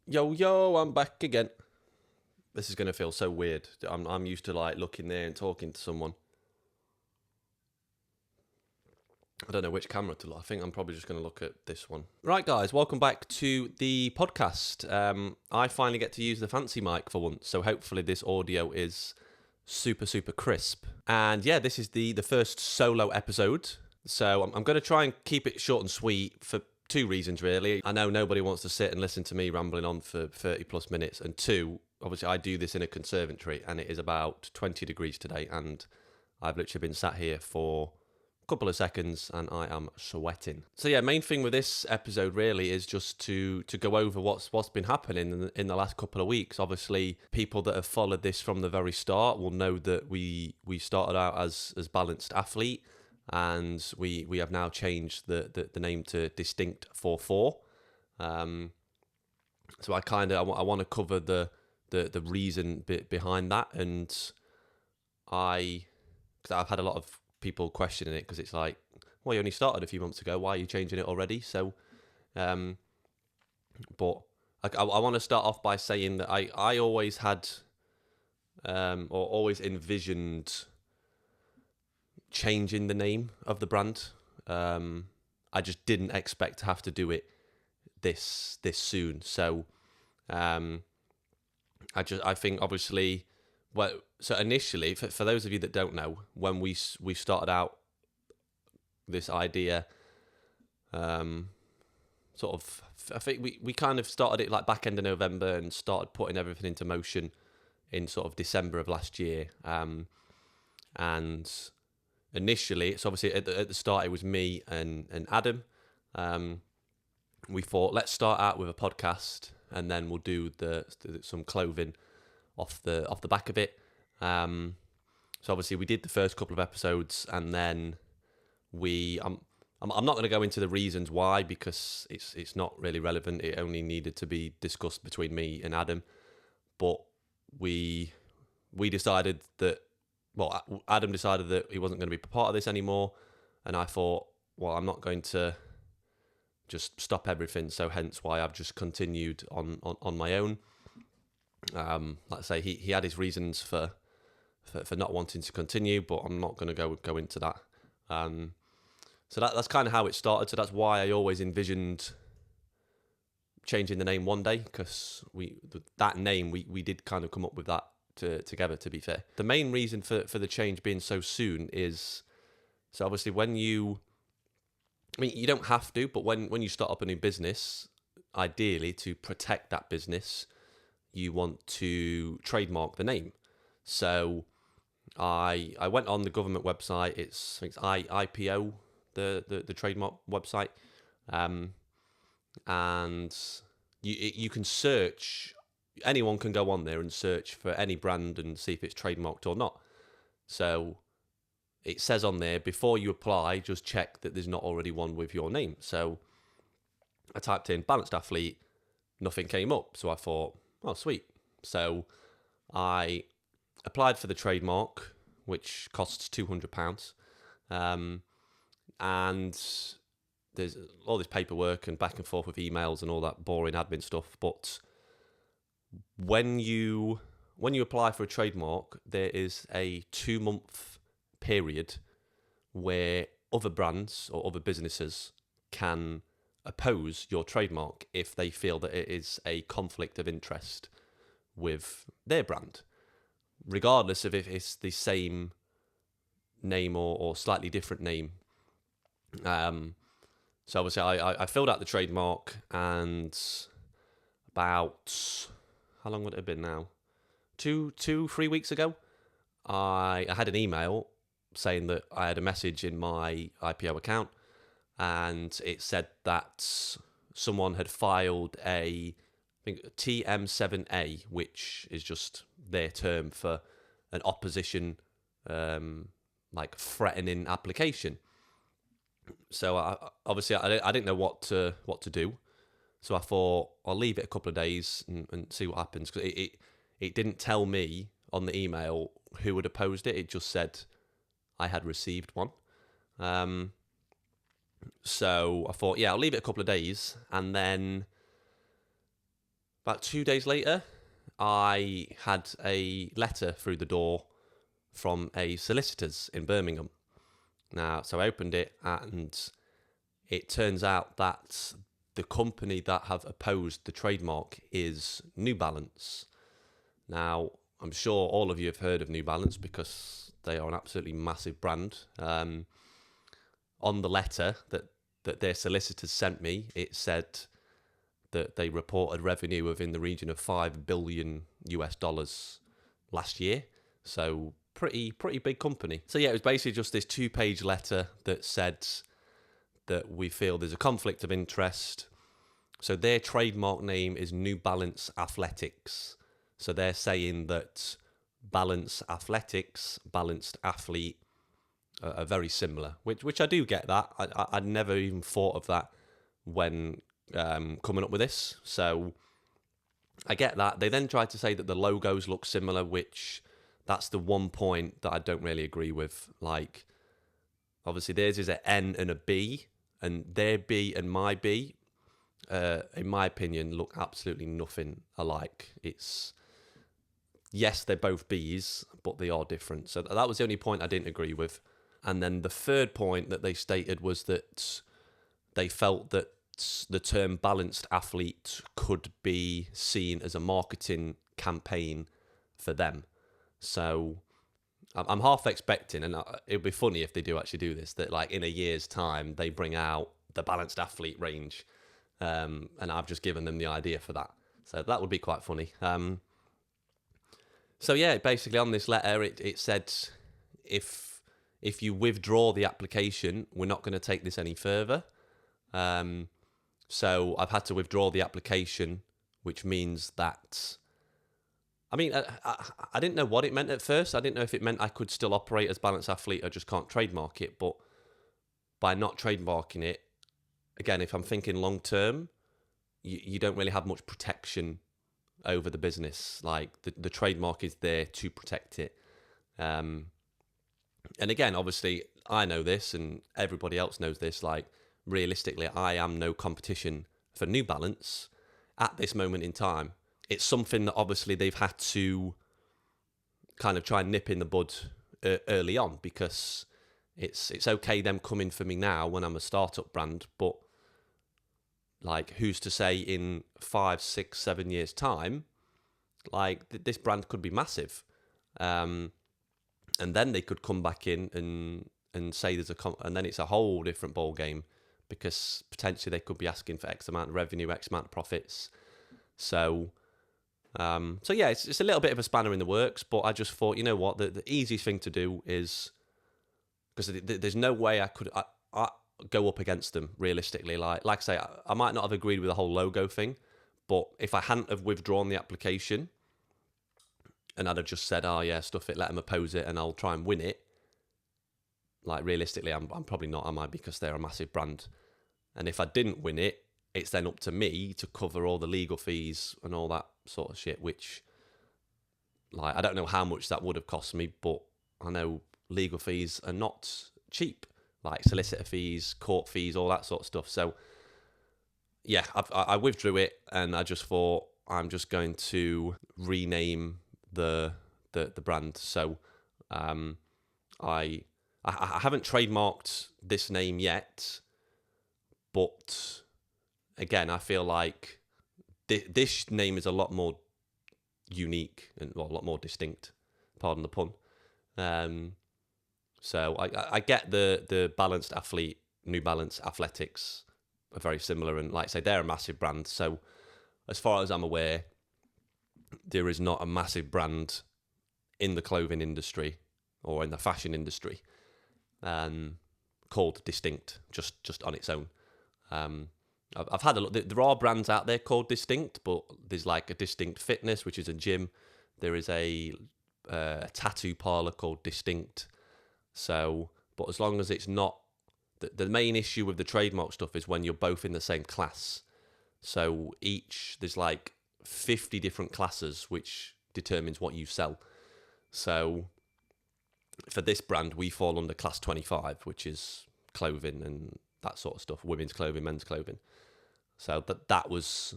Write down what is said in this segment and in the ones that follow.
Yo, yo, I'm back again. This is going to feel so weird. I'm used to like looking there and talking to someone. I don't know which camera to look. I think I'm probably just going to look at this one. Right, guys, welcome back to the podcast. I finally get to use the fancy mic for once, so hopefully this audio is super, super crisp. And yeah, this is the first solo episode. So I'm going to try and keep it short and sweet for two reasons, really. I know nobody wants to sit and listen to me rambling on for 30 plus minutes. And two, obviously, I do this in a conservatory and it is about 20 degrees today. And I've literally been sat here for a couple of seconds and I am sweating. So yeah, main thing with this episode really is just to go over what's been happening in the last couple of weeks. Obviously, people that have followed this from the very start will know that we started out as Balanced Athlete, and we have now changed the name to Distinct 44. So I want to cover the reason behind that, and cause I've had a lot of people questioning it because it's like, well, you only started a few months ago. Why are you changing it already? So, but I want to start off by saying that I always had or always envisioned changing the name of the brand. I just didn't expect to have to do it this soon. So I think obviously, well, so initially for those of you that don't know, when we started out this idea, sort of, I think we kind of started it like back end of November and started putting everything into motion in sort of December of last year. And initially, it's obviously at the start it was me and Adam. We thought, let's start out with a podcast and then we'll do some clothing off the back of it. So obviously we did the first couple of episodes, and then I'm not going to go into the reasons why because it's not really relevant. It only needed to be discussed between me and Adam. But we decided that, well, Adam decided that he wasn't going to be part of this anymore, and I thought, well, I'm not going to just stop everything. So hence why I've just continued on my own. Like I say, he had his reasons for not wanting to continue, but I'm not going to go into that. So that's kind of how it started. So that's why I always envisioned changing the name one day, because that name we did kind of come up with that together, to be fair. The main reason for the change being so soon is, so obviously you don't have to, but when you start up a new business, ideally to protect that business, you want to trademark the name. So I went on the government website. I think it's IPO, the trademark website, and you can search. Anyone can go on there and search for any brand and see if it's trademarked or not. So it says on there, before you apply, just check that there's not already one with your name. So I typed in Balanced Athlete, nothing came up. So I thought, oh, sweet. So I applied for the trademark, which costs £200. And there's all this paperwork and back and forth with emails and all that boring admin stuff. But when you apply for a trademark, there is a 2-month period where other brands or other businesses can oppose your trademark if they feel that it is a conflict of interest with their brand, regardless of if it's the same name or slightly different name. So obviously I filled out the trademark, and about, how long would it have been now? 3 weeks ago, I had an email saying that I had a message in my IPO account, and it said that someone had filed I think TM7A, which is just their term for an opposition, like threatening application. So I didn't know what to do. So I thought I'll leave it a couple of days and see what happens, because it didn't tell me on the email who had opposed it. It just said I had received one. So I thought, yeah, I'll leave it a couple of days, and then About 2 days later, I had a letter through the door from a solicitor's in Birmingham. Now, so I opened it, and it turns out that the company that have opposed the trademark is New Balance. Now, I'm sure all of you have heard of New Balance because they are an absolutely massive brand. On the letter that their solicitors sent me, it said that they reported revenue of in the region of $5 billion last year. So pretty big company. So yeah, it was basically just this 2-page letter that said that we feel there's a conflict of interest. So their trademark name is New Balance Athletics. So they're saying that Balance Athletics, balanced athlete, are very similar, which I do get that. I'd never even thought of that when coming up with this. So I get that. They then tried to say that the logos look similar, which that's the one point that I don't really agree with. Like, obviously theirs is an N and a B, and their B and my B, in my opinion, look absolutely nothing alike. Yes, they're both B's, but they are different. So that was the only point I didn't agree with. And then the third point that they stated was that they felt that the term balanced athlete could be seen as a marketing campaign for them. So I'm half expecting, and it would be funny if they do actually do this, that like in a year's time they bring out the balanced athlete range, and I've just given them the idea for that. So that would be quite funny. So yeah, basically on this letter it said if you withdraw the application, we're not going to take this any further. So I've had to withdraw the application, which means that, I mean, I didn't know what it meant at first. I didn't know if it meant I could still operate as Balanced Athlete or just can't trademark it. But by not trademarking it, again, if I'm thinking long term, you don't really have much protection over the business. Like the trademark is there to protect it. And again, obviously, I know this and everybody else knows this. Like, realistically, I am no competition for New Balance at this moment in time. It's something that obviously they've had to kind of try and nip in the bud early on, because it's okay them coming for me now when I'm a startup brand, but like, who's to say in 5, 6, 7 years time, like this brand could be massive. And then they could come back in and say there's and then it's a whole different ball game, because potentially they could be asking for X amount of revenue, X amount of profits. So yeah, it's a little bit of a spanner in the works, but I just thought, you know what, the easiest thing to do is, because there's no way I could I go up against them realistically. Like I say, I might not have agreed with the whole logo thing, but if I hadn't have withdrawn the application, and I'd have just said, oh yeah, stuff it, let them oppose it, and I'll try and win it. Like, realistically, I'm probably not, am I? Because they're a massive brand. And if I didn't win it, it's then up to me to cover all the legal fees and all that sort of shit, which, like, I don't know how much that would have cost me, but I know legal fees are not cheap. Like solicitor fees, court fees, all that sort of stuff. So, yeah, I withdrew it, and I just thought, I'm just going to rename the brand. So I haven't trademarked this name yet, but again, I feel like this name is a lot more unique and a lot more distinct, pardon the pun. So I get the Balanced Athlete, New Balance Athletics are very similar, and like I say, they're a massive brand. So as far as I'm aware, there is not a massive brand in the clothing industry or in the fashion industry called Distinct, just on its own. I've had a look. There are brands out there called Distinct, but there's like a Distinct Fitness, which is a gym. There is a tattoo parlor called Distinct. So, but as long as it's not, the main issue with the trademark stuff is when you're both in the same class. So there's like 50 different classes, which determines what you sell. So for this brand, we fall under class 25, which is clothing and that sort of stuff, women's clothing, men's clothing. So that was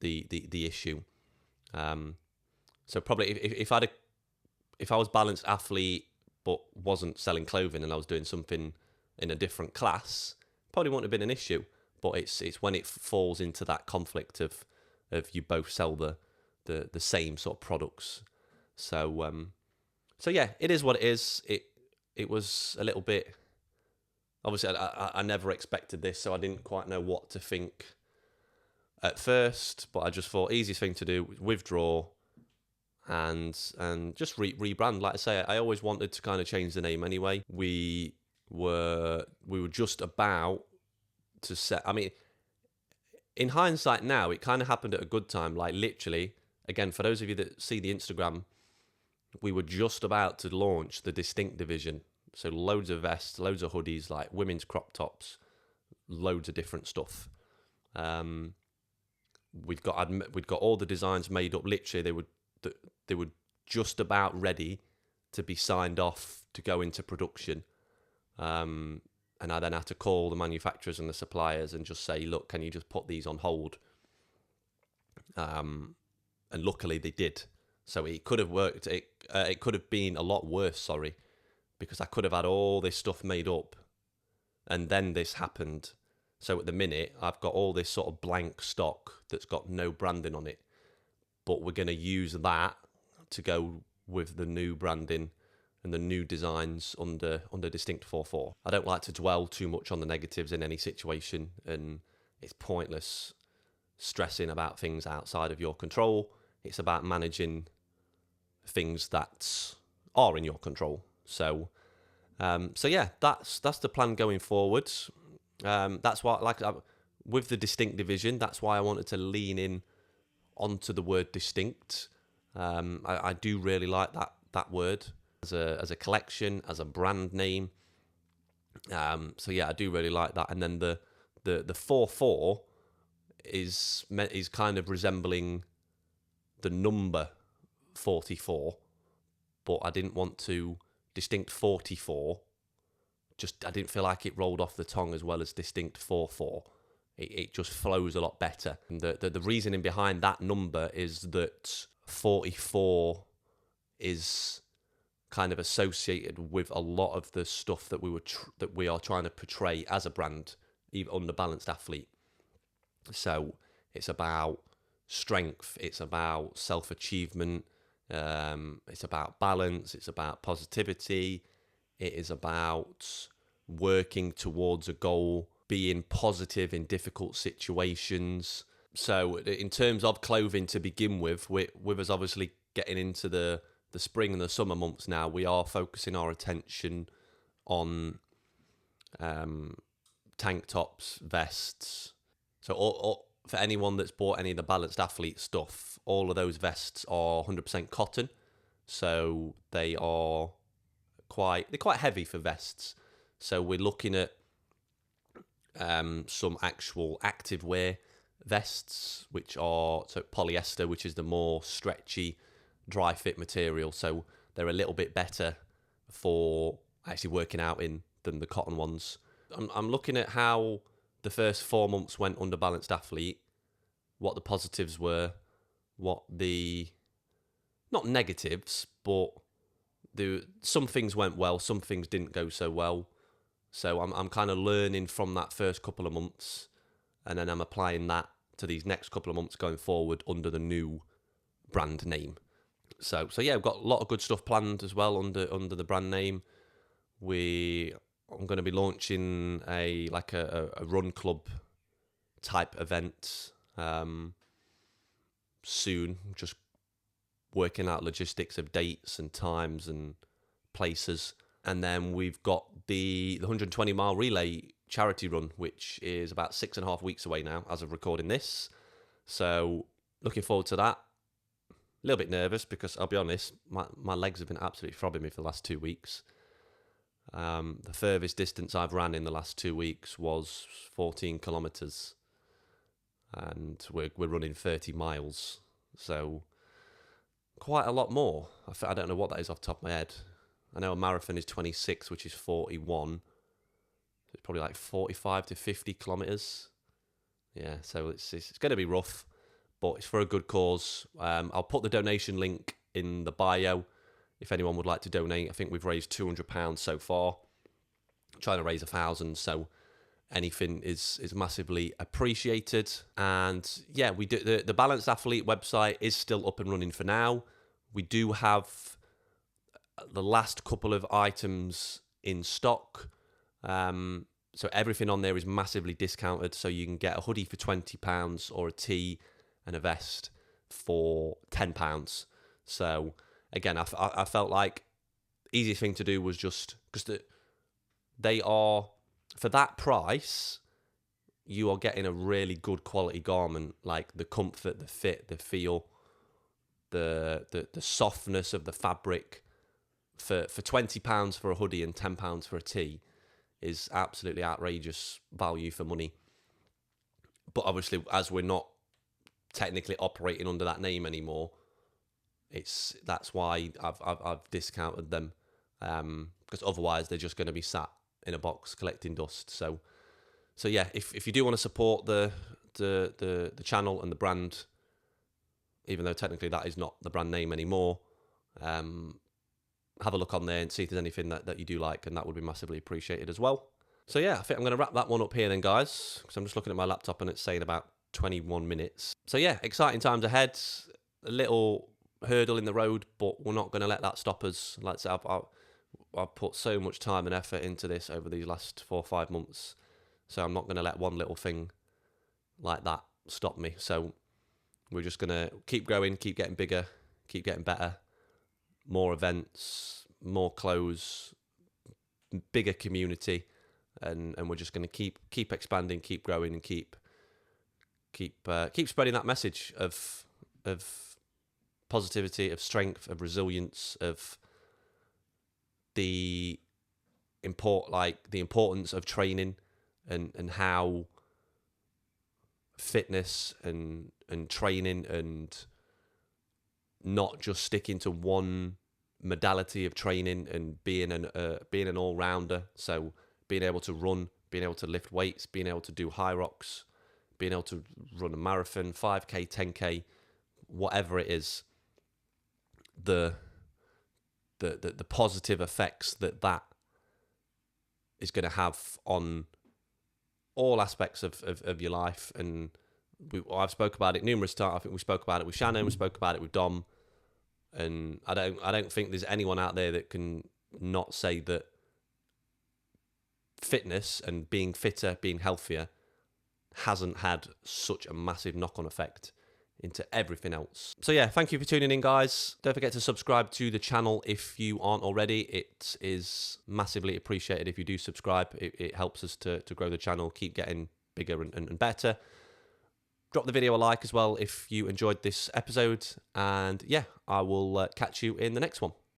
the issue. So probably if I was balanced athlete but wasn't selling clothing and I was doing something in a different class, probably wouldn't have been an issue. But it's when it falls into that conflict of you both sell the same sort of products. So yeah, it is what it is. It was a little bit. Obviously, I never expected this, so I didn't quite know what to think at first. But I just thought easiest thing to do was withdraw and just rebrand. Like I say, I always wanted to kind of change the name anyway. We were just about to set. I mean, in hindsight now, it kind of happened at a good time. Like literally, again, for those of you that see the Instagram, we were just about to launch the Distinct division. So loads of vests, loads of hoodies, like women's crop tops, loads of different stuff. We'd got all the designs made up. Literally, they were just about ready to be signed off to go into production. And I then had to call the manufacturers and the suppliers and just say, look, can you just put these on hold? And luckily they did. So it could have worked. It could have been a lot worse, sorry, because I could have had all this stuff made up and then this happened. So at the minute, I've got all this sort of blank stock that's got no branding on it. But we're going to use that to go with the new branding and the new designs under Distinct 44. I don't like to dwell too much on the negatives in any situation, and it's pointless stressing about things outside of your control. It's about managing things that are in your control. So yeah, that's the plan going forward. That's why, with the Distinct division, that's why I wanted to lean in onto the word distinct. I do really like that word as a collection, as a brand name. So yeah, I do really like that. And then the 44 is kind of resembling the number 44, but I didn't want to Distinct 44. I didn't feel like it rolled off the tongue as well as Distinct 44. It just flows a lot better. And the reasoning behind that number is that 44 is kind of associated with a lot of the stuff that we are trying to portray as a brand, even under Balanced Athlete. So it's about strength, it's about self-achievement, it's about balance, it's about positivity, it is about working towards a goal, being positive in difficult situations. So in terms of clothing to begin with us obviously getting into the spring and the summer months now, we are focusing our attention on tank tops, vests. So all, for anyone that's bought any of the Balanced Athlete stuff, all of those vests are 100% cotton. So they're quite heavy for vests. So we're looking at some actual active wear vests, which are polyester, which is the more stretchy, dry fit material. So they're a little bit better for actually working out in than the cotton ones. I'm looking at how the first 4 months went under Balanced Athlete, what the positives were, what the, not negatives, but some things went well, some things didn't go so well. So I'm kind of learning from that first couple of months, and then I'm applying that to these next couple of months going forward under the new brand name. So yeah, we've got a lot of good stuff planned as well under the brand name. I'm going to be launching a run club type event soon. Just working out logistics of dates and times and places. And then we've got the 120 mile relay charity run, which is about 6.5 weeks away now as of recording this. So looking forward to that. A little bit nervous because I'll be honest, my legs have been absolutely throbbing me for the last 2 weeks. The furthest distance I've ran in the last 2 weeks was 14 kilometres, and we're running 30 miles. So quite a lot more. I don't know what that is off the top of my head. I know a marathon is 26, which is 41. It's probably like 45 to 50 kilometres. Yeah, so it's going to be rough. but it's for a good cause. I'll put the donation link in the bio if anyone would like to donate. I think we've raised £200 so far. I'm trying to raise 1,000, so anything is massively appreciated. And yeah, we do the Balanced Athlete website is still up and running for now. We do have the last couple of items in stock. So everything on there is massively discounted. So you can get a hoodie for £20 or a tee and a vest for £10. So again, I felt like easiest thing to do was just because they are, for that price, you are getting a really good quality garment. Like the comfort, the fit, the feel, the softness of the fabric. For £20 for a hoodie and £10 for a tee is absolutely outrageous value for money. But obviously, as we're not technically operating under that name anymore, that's why I've discounted them, because otherwise they're just going to be sat in a box collecting dust. So yeah, if you do want to support the channel and the brand, even though technically that is not the brand name anymore, have a look on there and see if there's anything that you do like, and that would be massively appreciated as well. So yeah, I think I'm going to wrap that one up here then, guys, because I'm just looking at my laptop and it's saying about 21 minutes. So yeah, exciting times ahead. A little hurdle in the road, but we're not going to let that stop us. Like I said, I've put so much time and effort into this over these last 4 or 5 months, so I'm not going to let one little thing like that stop me. So we're just going to keep growing, keep getting bigger, keep getting better. More events, more clothes, bigger community, and we're just going to keep expanding, keep growing, and keep spreading that message of positivity, of strength, of resilience, of the importance of training, and how fitness and training and not just sticking to one modality of training and being an all-rounder. So being able to run, being able to lift weights, being able to do high rocks, being able to run a marathon, 5K, 10K, whatever it is, the positive effects that is going to have on all aspects of your life. And I've spoke about it numerous times. I think we spoke about it with Shannon, we spoke about it with Dom, and I don't think there's anyone out there that can not say that fitness and being fitter, being healthier, hasn't had such a massive knock-on effect into everything else. So yeah, thank you for tuning in, guys. Don't forget to subscribe to the channel if you aren't already. It is massively appreciated if you do subscribe. It helps us to grow the channel, keep getting bigger and better. Drop the video a like as well if you enjoyed this episode. And yeah, I will catch you in the next one.